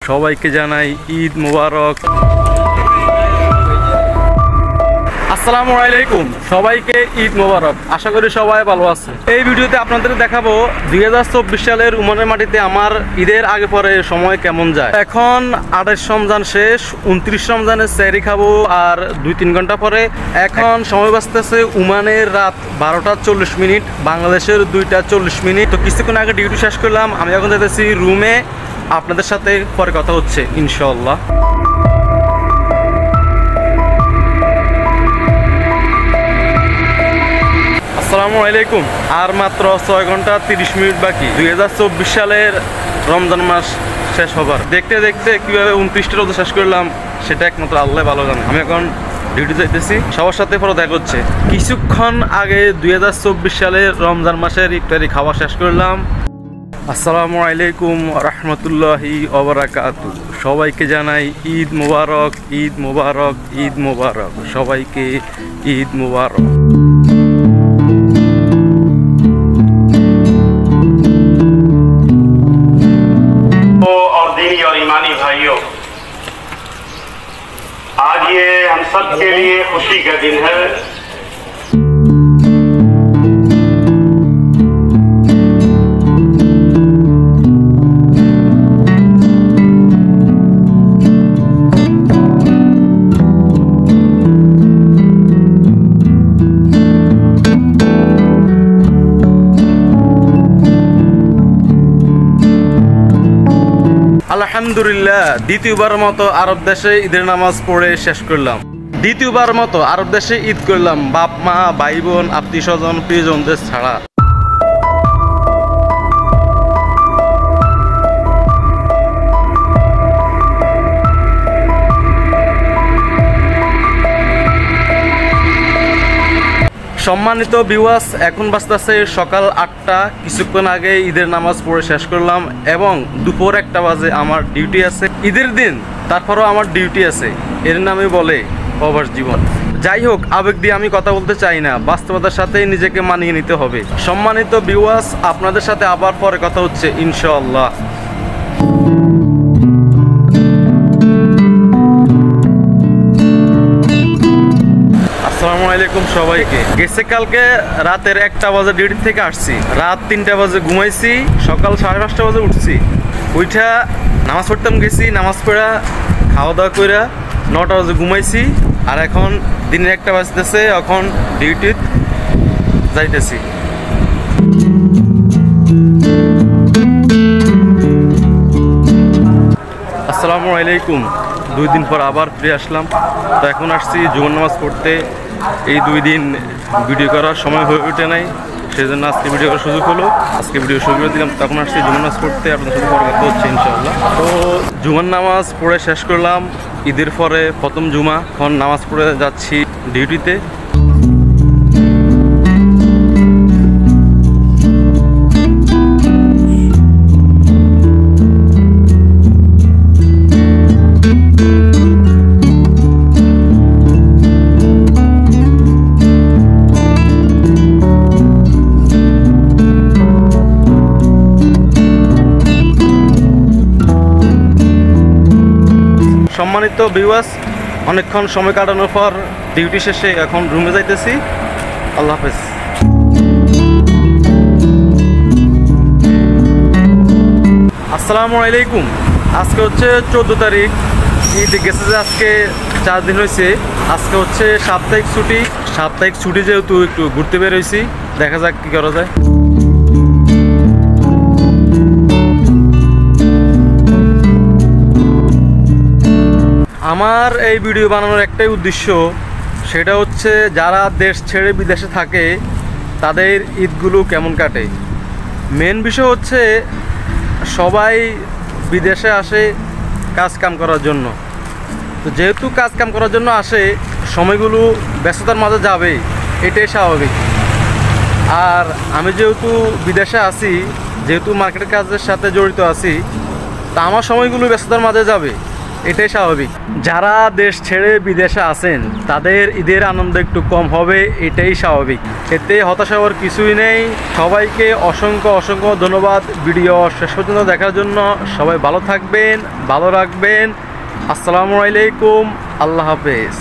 সবাইকে জানাই ঈদ মোবারক। আসসালামু আলাইকুম, সবাইকে ঈদ মোবারক। আশা করি সবাই ভালো আছে। এই ভিডিওতে আপনাদের দেখাবো 2024 সালের উমানের মাটিতে আমার ঈদের আগে পরে সময় কেমন যায়। এখন 28 রমজান শেষ, 29 রমজানের সেহরি খাবো আর 2-3 ঘন্টা পরে। এখন সময় বাঁচতেছে উমানের রাত 12:40, বাংলাদেশের 2:40। তো কিছুক্ষণ আগে ডিউটি শেষ করলাম, আমি এখন যেতেছি রুমে। আপনাদের সাথে পরে কথা হচ্ছে ইনশাআল্লাহ। আসসালামু আলাইকুম। আর মাত্র 6 ঘন্টা 30 মিনিট বাকি 2024 সালের রমজান মাস শেষ হবার। দেখতে দেখতে কিভাবে 29টা রোজা শেষ করলাম সেটা একমাত্র আল্লাহ ভালো জানে। আমি এখন ডিউটি যাইতেছি, সবার সাথে পরে দেখা হচ্ছে। কিছুক্ষণ আগে 2024 সালের রমজান মাসের ইফতারি খাওয়া শেষ করলাম। আসসালামু আলাইকুম রহমতুল্লাহি ওবারাকাতু। সবাইকে জানাই ঈদ মোবারক, ঈদ মোবারক, ঈদ মোবারক। সবাইকে ঈদ মোবারক। और दीनी और ईमानी भाइयों, आज ये हम सब के लिए खुशी का दिन है। আলহামদুলিল্লাহ, দ্বিতীয়বার মতো আরব দেশে ঈদের নামাজ পড়ে শেষ করলাম। দ্বিতীয়বার মতো আরব দেশে ঈদ করলাম বাপ মা, ভাই বোন, আত্মীয় স্বজন, প্রিয়জনদের ছাড়া। সম্মানিত ভিউয়ার্স, এখন বাজতেছে সকাল 8টা। কিছুক্ষণ আগে ঈদের নামাজ পড়ে শেষ করলাম এবং দুপুর 1টা বাজে আমার ডিউটি আছে। ঈদের দিন, তারপরও আমার ডিউটি আছে। এর নামে বলে প্রবাস জীবন। যাই হোক, আবেগ দিয়ে আমি কথা বলতে চাই না, বাস্তবতার সাথে নিজেকে মানিয়ে নিতে হবে। সম্মানিত ভিউয়ার্স, আপনাদের সাথে আবার পরে কথা হচ্ছে ইনশাআল্লাহ। আসসালামু আলাইকুম সবাইকে। গেছে কালকে রাতের 1টা বাজে ডিউটি থেকে আসছি, রাত 3টা বাজে ঘুমাইছি, সকাল 5:30 বাজে উঠছি। ওইটা নামাজ পড়তাম গেছি, নামাজ পড়া খাওয়া দাওয়া করে 9টা বাজে ঘুমাইছি। আর এখন দিনের 1টা বাজতেছে, এখন ডিউটি যাইতেছি। আসসালামু আলাইকুম। 2 দিন পর আবার ফিরে আসলাম। তো এখন আসছি জুমার নামাজ পড়তে। এই 2 দিন ভিডিও করার সময় হয়ে ওঠে নাই, সেই জন্য আজকে ভিডিও করার সুযোগ হলো। আজকে ভিডিও শুরু করে দিলাম। তখন আসছি জুমার নামাজ পড়তে, আপনাদের সাথে পরে কথা হচ্ছে ইনশাআল্লাহ। তো জুমার নামাজ পড়ে শেষ করলাম, ঈদের পরে প্রথম জুমা। এখন নামাজ পড়ে যাচ্ছি ডিউটিতে। সম্মানিত ভিউয়ার্স, অনেকক্ষণ সময় কাটানোর পর ডিউটি শেষে এখন রুমে যাইতেছি। আল্লাহ হাফেজ। আসসালামু আলাইকুম। আজকে হচ্ছে 14 তারিখ। ঈদ গেছে যে আজকে 4 দিন হয়েছে। আজকে হচ্ছে সাপ্তাহিক ছুটি। সাপ্তাহিক ছুটি যেহেতু একটু ঘুরতে বের হয়েছি, দেখা যাক কী করা যায়। আমার এই ভিডিও বানানোর একটাই উদ্দেশ্য, সেটা হচ্ছে যারা দেশ ছেড়ে বিদেশে থাকে তাদের ঈদগুলো কেমন কাটে। মেন বিষয় হচ্ছে সবাই বিদেশে আসে কাজ কাম করার জন্য। তো যেহেতু কাজ কাম করার জন্য আসে, সময়গুলো ব্যস্ততার মাঝে যাবে, এটাই স্বাভাবিক। আর আমি যেহেতু বিদেশে আছি, যেহেতু মার্কেটের কাজের সাথে জড়িত আছি, তা আমার সময়গুলো ব্যস্ততার মাঝে যাবে। এটাই স্বাভাবিক। যারা দেশ ছেড়ে বিদেশে আছেন তাদের ঈদের আনন্দ একটু কম হবে, এটাই স্বাভাবিক। এতে হতাশা হওয়ার কিছুই নেই। সবাইকে অসংখ্য অসংখ্য ধন্যবাদ ভিডিও শেষ পর্যন্ত দেখার জন্য। সবাই ভালো থাকবেন, ভালো রাখবেন। আসসালামু আলাইকুম, আল্লাহ হাফেজ।